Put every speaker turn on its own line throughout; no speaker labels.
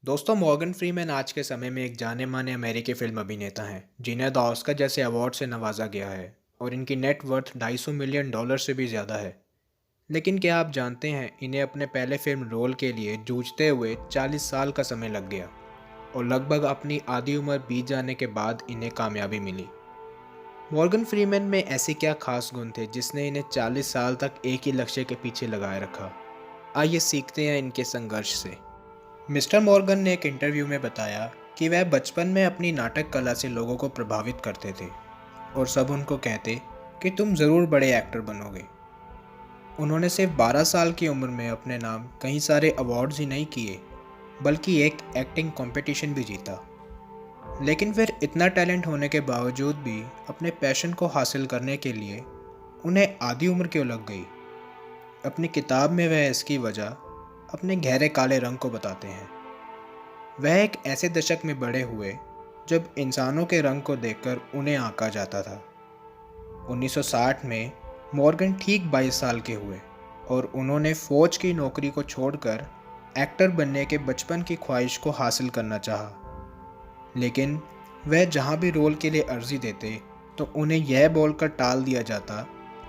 दोस्तों, Morgan Freeman आज के समय में एक जाने माने अमेरिकी फिल्म अभिनेता हैं जिन्हें द ऑस्कर जैसे अवार्ड से नवाजा गया है और इनकी नेट वर्थ $250 मिलियन से भी ज़्यादा है। लेकिन क्या आप जानते हैं, इन्हें अपने पहले फिल्म रोल के लिए जूझते हुए 40 साल का समय लग गया और लगभग अपनी आधी उम्र बीत जाने के बाद इन्हें कामयाबी मिली। मॉर्गन फ्रीमैन में ऐसे क्या खास गुण थे जिसने इन्हें 40 साल तक एक ही लक्ष्य के पीछे लगाए रखा। आइए सीखते हैं इनके संघर्ष से। मिस्टर मॉर्गन ने एक इंटरव्यू में बताया कि वह बचपन में अपनी नाटक कला से लोगों को प्रभावित करते थे और सब उनको कहते कि तुम ज़रूर बड़े एक्टर बनोगे। उन्होंने सिर्फ 12 साल की उम्र में अपने नाम कई सारे अवार्ड्स ही नहीं किए, बल्कि एक एक्टिंग कंपटीशन भी जीता। लेकिन फिर इतना टैलेंट होने के बावजूद भी अपने पैशन को हासिल करने के लिए उन्हें आधी उम्र क्यों लग गई। अपनी किताब में वह इसकी वजह अपने गहरे काले रंग को बताते हैं। वह एक ऐसे दशक में बड़े हुए जब इंसानों के रंग को देखकर उन्हें आंका जाता था। 1960 में मॉर्गन ठीक 22 साल के हुए और उन्होंने फौज की नौकरी को छोड़कर एक्टर बनने के बचपन की ख्वाहिश को हासिल करना चाहा। लेकिन वह जहां भी रोल के लिए अर्जी देते तो उन्हें यह बोलकर टाल दिया जाता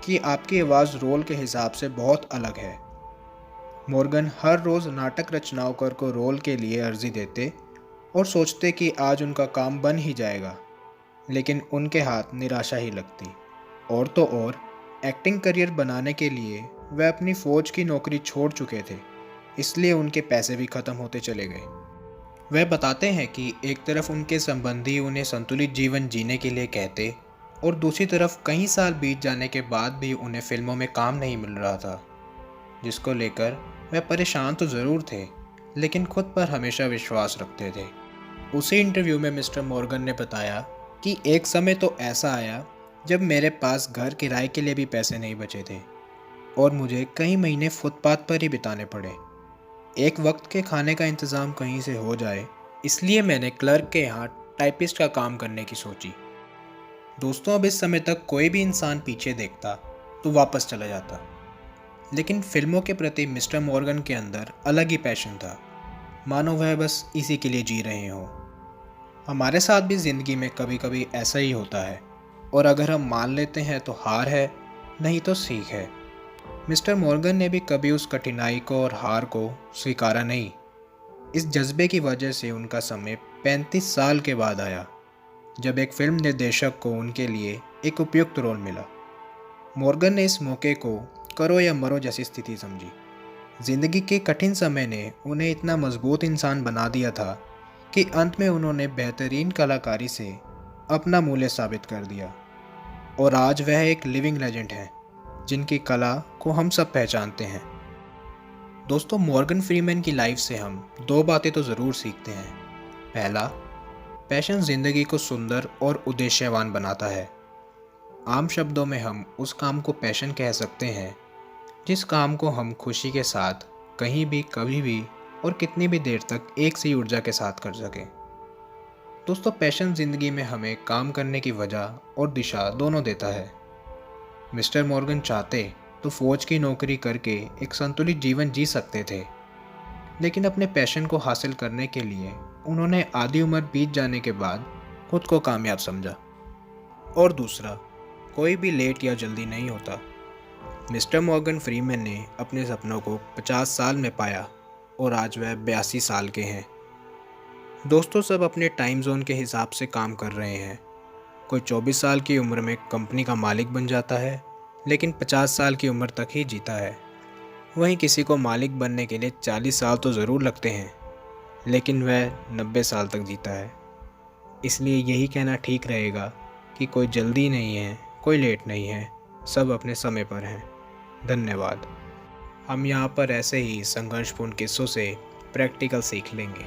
कि आपकी आवाज़ रोल के हिसाब से बहुत अलग है। मॉर्गन हर रोज़ नाटक रचनाकार को रोल के लिए अर्जी देते और सोचते कि आज उनका काम बन ही जाएगा, लेकिन उनके हाथ निराशा ही लगती। और तो और, एक्टिंग करियर बनाने के लिए वह अपनी फ़ौज की नौकरी छोड़ चुके थे, इसलिए उनके पैसे भी ख़त्म होते चले गए। वह बताते हैं कि एक तरफ उनके संबंधी उन्हें संतुलित जीवन जीने के लिए कहते और दूसरी तरफ कई साल बीत जाने के बाद भी उन्हें फिल्मों में काम नहीं मिल रहा था, जिसको लेकर वह परेशान तो ज़रूर थे, लेकिन खुद पर हमेशा विश्वास रखते थे। उसी इंटरव्यू में मिस्टर मॉर्गन ने बताया कि एक समय तो ऐसा आया जब मेरे पास घर किराए के लिए भी पैसे नहीं बचे थे और मुझे कई महीने फुटपाथ पर ही बिताने पड़े। एक वक्त के खाने का इंतज़ाम कहीं से हो जाए, इसलिए मैंने क्लर्क के यहाँ टाइपिस्ट का काम करने की सोची। दोस्तों, अब इस समय तक कोई भी इंसान पीछे देखता तो वापस चला जाता, लेकिन फिल्मों के प्रति मिस्टर मॉर्गन के अंदर अलग ही पैशन था, मानो वह बस इसी के लिए जी रहे हों। हमारे साथ भी ज़िंदगी में कभी कभी ऐसा ही होता है, और अगर हम मान लेते हैं तो हार है, नहीं तो सीख है। मिस्टर मॉर्गन ने भी कभी उस कठिनाई को और हार को स्वीकारा नहीं। इस जज्बे की वजह से उनका समय 35 साल के बाद आया, जब एक फिल्म निर्देशक को उनके लिए एक उपयुक्त रोल मिला। मॉर्गन ने इस मौके को करो या मरो जैसी स्थिति समझी। जिंदगी के कठिन समय ने उन्हें इतना मजबूत इंसान बना दिया था कि अंत में उन्होंने बेहतरीन कलाकारी से अपना मूल्य साबित कर दिया और आज वह एक लिविंग लेजेंड हैं, जिनकी कला को हम सब पहचानते हैं। दोस्तों, मॉर्गन फ्रीमैन की लाइफ से हम दो बातें तो ज़रूर सीखते हैं। पहला, पैशन ज़िंदगी को सुंदर और उद्देश्यवान बनाता है। आम शब्दों में हम उस काम को पैशन कह सकते हैं जिस काम को हम खुशी के साथ कहीं भी, कभी भी और कितनी भी देर तक एक सी ऊर्जा के साथ कर सकें। दोस्तों, पैशन ज़िंदगी में हमें काम करने की वजह और दिशा दोनों देता है। मिस्टर मॉर्गन चाहते तो फौज की नौकरी करके एक संतुलित जीवन जी सकते थे, लेकिन अपने पैशन को हासिल करने के लिए उन्होंने आधी उम्र बीत जाने के बाद खुद को कामयाब समझा। और दूसरा, कोई भी लेट या जल्दी नहीं होता। मिस्टर मॉर्गन फ्रीमैन ने अपने सपनों को 50 साल में पाया और आज वह 82 साल के हैं। दोस्तों, सब अपने टाइम जोन के हिसाब से काम कर रहे हैं। कोई 24 साल की उम्र में कंपनी का मालिक बन जाता है, लेकिन 50 साल की उम्र तक ही जीता है। वहीं किसी को मालिक बनने के लिए 40 साल तो ज़रूर लगते हैं, लेकिन वह 90 साल तक जीता है। इसलिए यही कहना ठीक रहेगा कि कोई जल्दी नहीं है, कोई लेट नहीं है, सब अपने समय पर हैं। धन्यवाद। हम यहाँ पर ऐसे ही संघर्षपूर्ण किस्सों से प्रैक्टिकल सीख लेंगे।